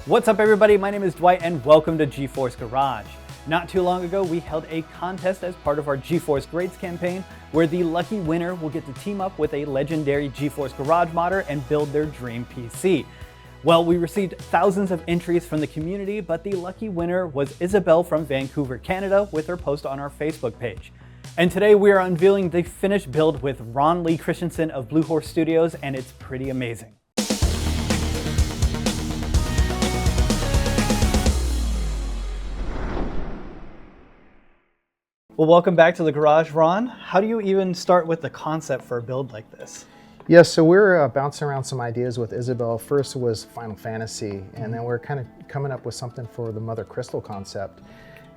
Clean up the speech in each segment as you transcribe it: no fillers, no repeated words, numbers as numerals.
What's up everybody, my name is Dwight and welcome to GeForce Garage. Not too long ago, we held a contest as part of our GeForce Greats campaign where the lucky winner will get to team up with a legendary GeForce Garage modder and build their dream PC. Well, we received thousands of entries from the community, but the lucky winner was Isabelle from Vancouver, Canada, with her post on our Facebook page. And today we are unveiling the finished build with Ron Lee Christianson of Blue Horse Studios, and it's pretty amazing. Well, welcome back to the garage, Ron. How do you even start with the concept for a build like this? Yeah, so we're bouncing around some ideas with Isabelle. First was Final Fantasy, and then we're kind of coming up with something for the Mother Crystal concept.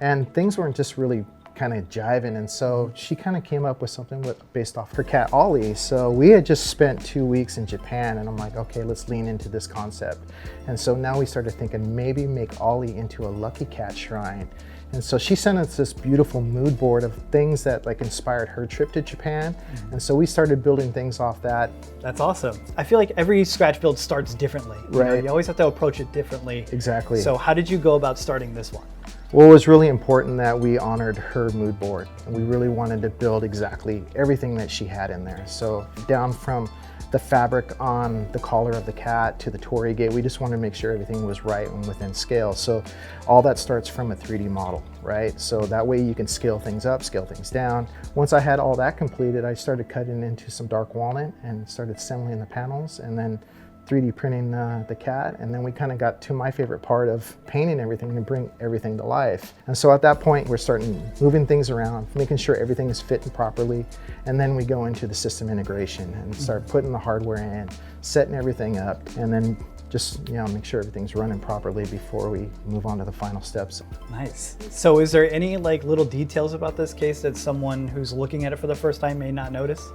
And things weren't just really kind of jiving, and so she kind of came up with something based off her cat Ollie. So we had just spent 2 weeks in Japan, and I'm like, okay, let's lean into this concept. And so now we started thinking maybe make Ollie into a lucky cat shrine. And so she sent us this beautiful mood board of things that like inspired her trip to Japan. And so we started building things off that. That's awesome. I feel like every scratch build starts differently. Right. You always have to approach it differently. Exactly. So how did you go about starting this one? Well, it was really important that we honored her mood board, and we really wanted to build exactly everything that she had in there. So down from the fabric on the collar of the cat to the torii gate, we just wanted to make sure everything was right and within scale. So all that starts from a 3D model, right? So that way you can scale things up, scale things down. Once I had all that completed, I started cutting into some dark walnut and started assembling the panels, and then 3D printing the cat, and then we kind of got to my favorite part of painting everything and bring everything to life. And so at that point, we're starting moving things around, making sure everything is fitting properly, and then we go into the system integration and start putting the hardware in, setting everything up, and then just make sure everything's running properly before we move on to the final steps. Nice. So is there any like little details about this case that someone who's looking at it for the first time may not notice?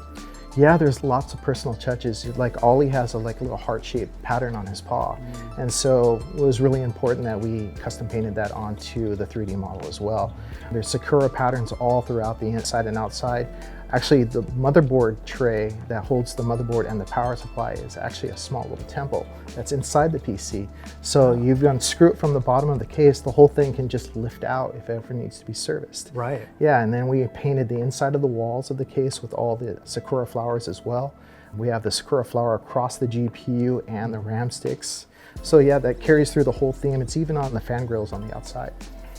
Yeah, there's lots of personal touches. Like Ollie has a little heart-shaped pattern on his paw. And so it was really important that we custom painted that onto the 3D model as well. There's Sakura patterns all throughout the inside and outside. Actually, the motherboard tray that holds the motherboard and the power supply is actually a small little temple that's inside the PC. So you unscrew it from the bottom of the case, the whole thing can just lift out if it ever needs to be serviced. Right. Yeah, and then we painted the inside of the walls of the case with all the Sakura flowers as well. We have the Sakura flower across the GPU and the RAM sticks. So yeah, that carries through the whole theme. It's even on the fan grills on the outside.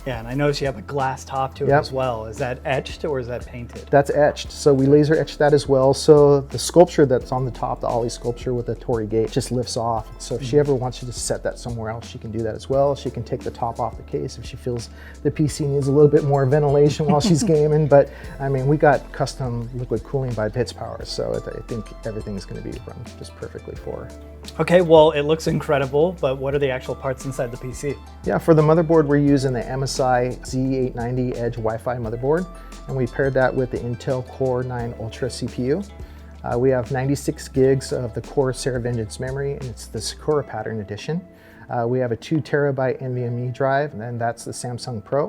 Yeah, and I noticed you have a glass top to it as well. Is that etched or is that painted? That's etched. So we laser etched that as well. So the sculpture that's on the top, the Ollie sculpture with the torii gate, just lifts off. So if she ever wants to just set that somewhere else, she can do that as well. She can take the top off the case if she feels the PC needs a little bit more ventilation while she's gaming. But I mean, we got custom liquid cooling by Bitspower, so I think everything's going to be run just perfectly for her. Okay, well, it looks incredible, but what are the actual parts inside the PC? Yeah, for the motherboard, we're using the MSI Z890 Edge Wi-Fi motherboard, and we paired that with the Intel Core 9 Ultra CPU. We have 96 gigs of the Corsair Vengeance memory, and it's the Sakura pattern edition. We have a 2 terabyte NVMe drive, and that's the Samsung Pro.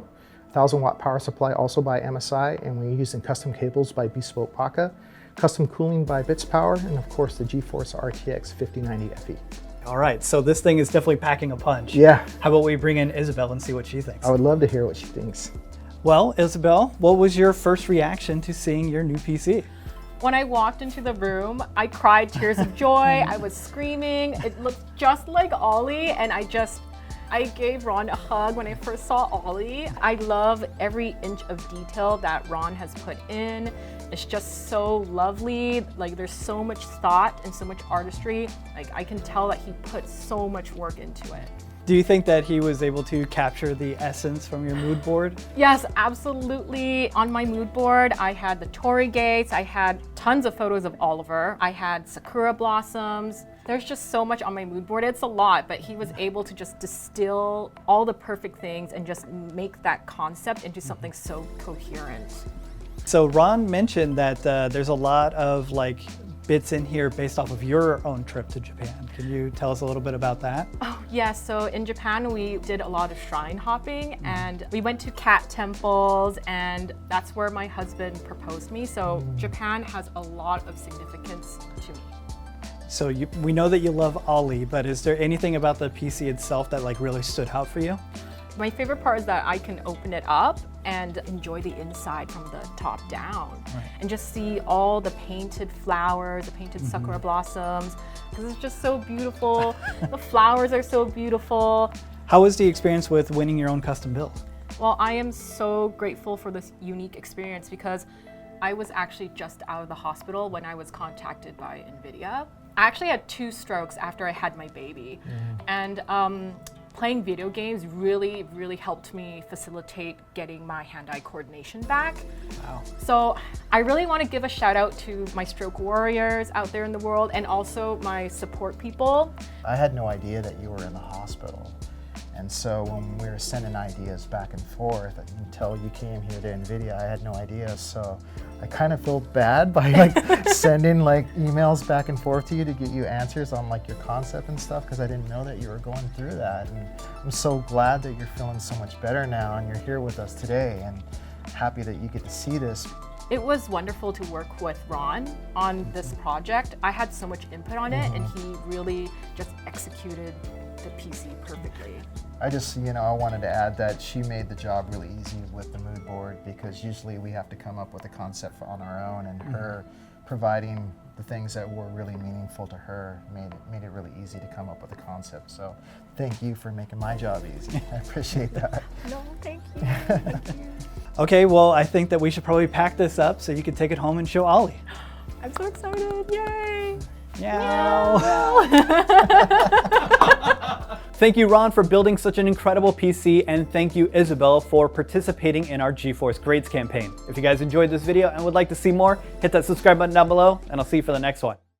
1000 watt power supply also by MSI, and we're using custom cables by Bespoke Baka. Custom cooling by Bitspower, and of course the GeForce RTX 5090 FE. All right, so this thing is definitely packing a punch. Yeah. How about we bring in Isabelle and see what she thinks? I would love to hear what she thinks. Well, Isabelle, what was your first reaction to seeing your new PC? When I walked into the room, I cried tears of joy. I was screaming. It looked just like Ollie, and I gave Ron a hug when I first saw Ollie. I love every inch of detail that Ron has put in. It's just so lovely. Like there's so much thought and so much artistry. Like I can tell that he put so much work into it. Do you think that he was able to capture the essence from your mood board? Yes, absolutely. On my mood board, I had the torii gates. I had tons of photos of Oliver. I had Sakura blossoms. There's just so much on my mood board. It's a lot, but he was able to just distill all the perfect things and just make that concept into something so coherent. So Ron mentioned that there's a lot of bits in here based off of your own trip to Japan. Can you tell us a little bit about that? Oh, yeah. So in Japan, we did a lot of shrine hopping, and we went to cat temples, and that's where my husband proposed me. So Japan has a lot of significance to me. So we know that you love Ollie, but is there anything about the PC itself that like really stood out for you? My favorite part is that I can open it up and enjoy the inside from the top down, and just see all the painted flowers, the painted sakura blossoms, because it's just so beautiful. The flowers are so beautiful. How was the experience with winning your own custom build? Well, I am so grateful for this unique experience because I was actually just out of the hospital when I was contacted by NVIDIA. I actually had 2 strokes after I had my baby, and playing video games really, really helped me facilitate getting my hand-eye coordination back. Wow. So I really want to give a shout out to my stroke warriors out there in the world, and also my support people. I had no idea that you were in the hospital. And so when we were sending ideas back and forth until you came here to NVIDIA, I had no idea. So I kind of feel bad by like sending like emails back and forth to you to get you answers on like your concept and stuff, because I didn't know that you were going through that. And I'm so glad that you're feeling so much better now and you're here with us today, and happy that you get to see this. It was wonderful to work with Ron on this project. I had so much input on it, and he really just executed the PC perfectly. I just, I wanted to add that she made the job really easy with the mood board, because usually we have to come up with a concept on our own, and her providing the things that were really meaningful to her made it really easy to come up with a concept. So thank you for making my job easy. I appreciate that. No, thank you. Thank you. Okay, well, I think that we should probably pack this up so you can take it home and show Ollie. I'm so excited, yay! Meow. Thank you, Ron, for building such an incredible PC, and thank you, Isabelle, for participating in our GeForce Grades campaign. If you guys enjoyed this video and would like to see more, hit that subscribe button down below, and I'll see you for the next one.